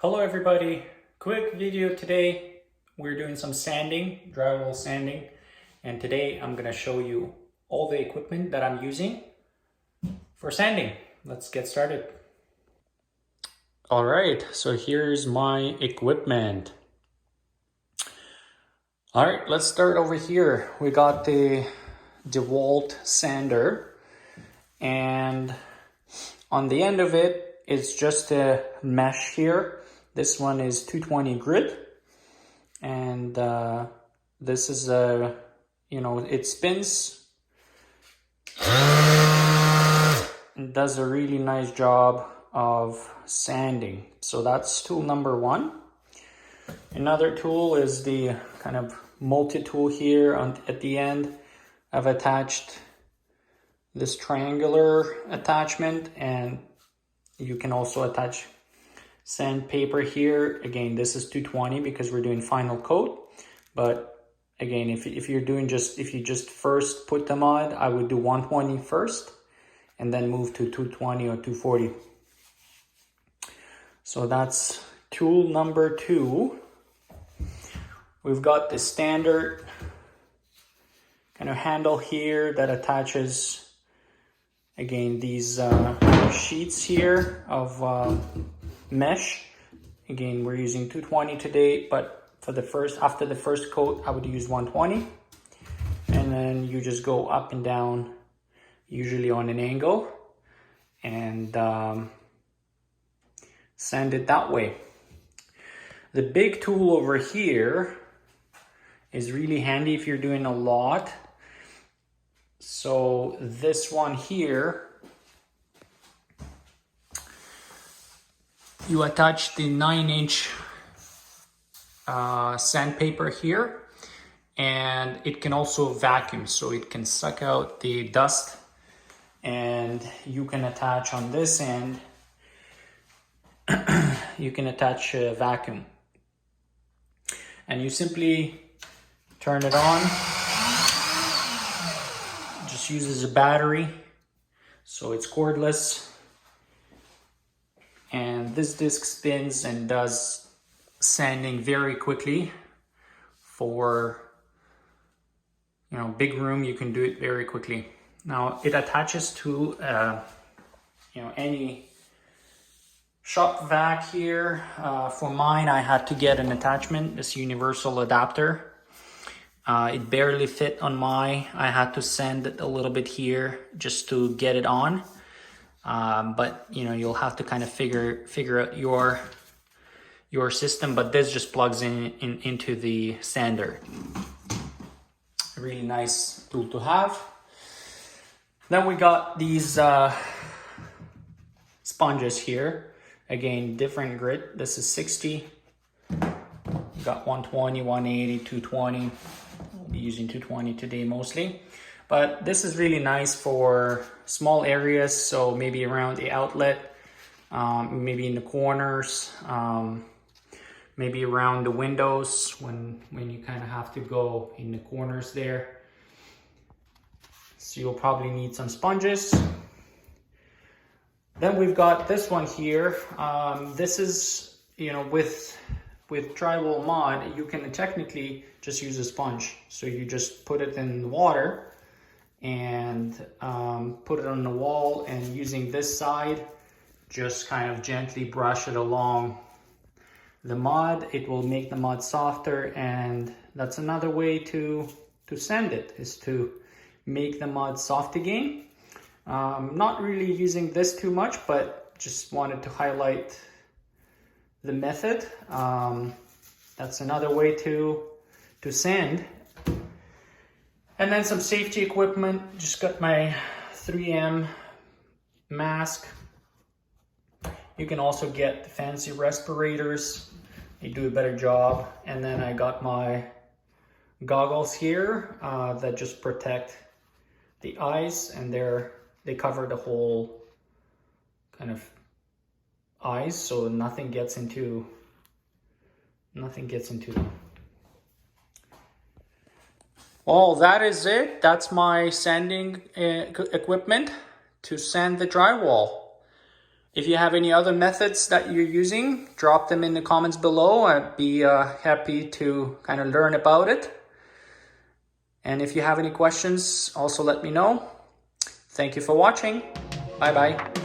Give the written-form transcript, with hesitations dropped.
Hello everybody, quick video today. We're doing some sanding, drywall sanding, and today I'm gonna show you all the equipment that I'm using for sanding. Let's get started. All right, so here's my equipment. All right, let's start over here. We got the DeWalt sander, and on the end of it, it's just a mesh here. This one is 220 grit, and this is a, it spins and does a really nice job of sanding. So that's tool number one. Another tool is the kind of multi-tool here at the end. I've attached this triangular attachment, and you can also attach sandpaper here. Again, this is 220 because we're doing final coat. But again, if you just first put the mud, I would do 120 first and then move to 220 or 240. So that's tool number two. We've got the standard kind of handle here that attaches, again, these sheets here of mesh. Again, we're using 220 today, but after the first coat, I would use 120. And then you just go up and down, usually on an angle, and sand it that way. The big tool over here is really handy if you're doing a lot. So this one here, you attach the 9-inch sandpaper here, and it can also vacuum, so it can suck out the dust, and you can attach on this end, you can attach a vacuum, and you simply turn it on. It just uses a battery, so it's cordless. And this disc spins and does sanding very quickly. For big room, you can do it very quickly. Now it attaches to any shop vac here. For mine, I had to get an attachment, this universal adapter. It barely fit on I had to sand it a little bit here just to get it on. But you'll have to kind of figure out your system, but this just plugs into the sander. A really nice tool to have. Then we got these sponges here. Again, different grit. This is 60. We got 120, 180, 220. We'll be using 220 today mostly. But this is really nice for small areas, so maybe around the outlet, maybe in the corners, maybe around the windows when you kind of have to go in the corners there. So you'll probably need some sponges. Then we've got this one here. This is, with drywall mod, you can technically just use a sponge. So you just put it in the water and put it on the wall, and using this side, just kind of gently brush it along the mud. It will make the mud softer, and that's another way to sand it, is to make the mud soft again. Not really using this too much, but just wanted to highlight the method. That's another way to sand. And then some safety equipment. Just got my 3M mask. You can also get the fancy respirators. They do a better job. And then I got my goggles here that just protect the eyes, and they cover the whole kind of eyes, so nothing gets into them. Well, that is it. That's my sanding equipment to sand the drywall. If you have any other methods that you're using, drop them in the comments below. I'd be happy to kind of learn about it. And if you have any questions, also let me know. Thank you for watching. Bye-bye.